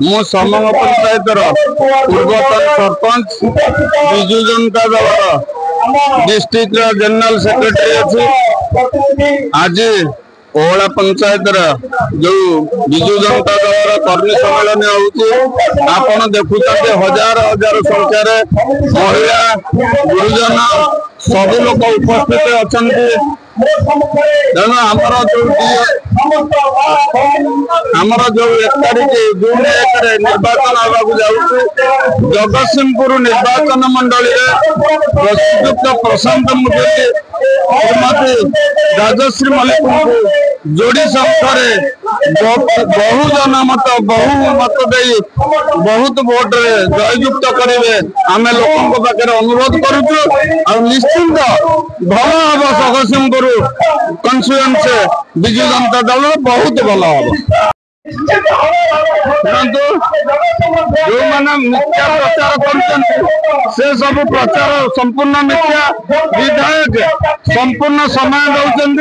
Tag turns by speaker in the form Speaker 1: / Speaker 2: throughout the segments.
Speaker 1: मु समंग पंचायत पूर्वतन sarpanch Biju Janata Dal district general secretary अच्छी। आज ओहला पंचायत जो विजु जनता दल कर्मी सम्मेलन होपन देखुं हजार हजार संख्यार महिला गुरुजन सब लोग उपस्थित अच्छा। तेणु आमर जो 1 तारीख जून 1 निर्वाचन होगा जाऊँ जगतसिंहपुर निर्वाचन मंडली श्रीयुक्त प्रशांत मुखर्जी श्रीमती राजश्री मल्लिक को जोड़ी संख्यार बहुजन मत बहुमत दे बहुत भोट जययुक्त करेंगे आम लोक पाखे अनुरोध करुचु। निश्चिंत भल हम जगतसिंहपुर कन्स्टिट्यूएंसी विजु जनता दल बहुत भल हम जो मैंने मिथ्या प्रचार कर सब प्रचार संपूर्ण मिथ्या। विधायक संपूर्ण समय दौरान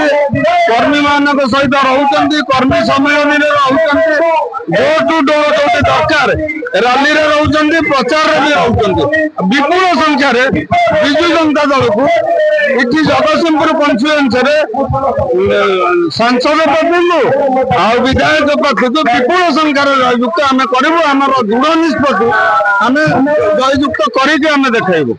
Speaker 1: कर्मी मान सहित रोच कर्मी सम्मेलन डोर टू डोर जो दरकार रैली रोच प्रचार भी रोच विपुल संख्यार विजु जनता दल को ये जगतसिंहपुर कन्स्टिट्यूएंसी सांसद प्रति आ विधायक प्रति विपुल संख्यार जययुक्त आम करूँ आम दृढ़ निष्पत्ति आम जययुक्त करके देखेबू।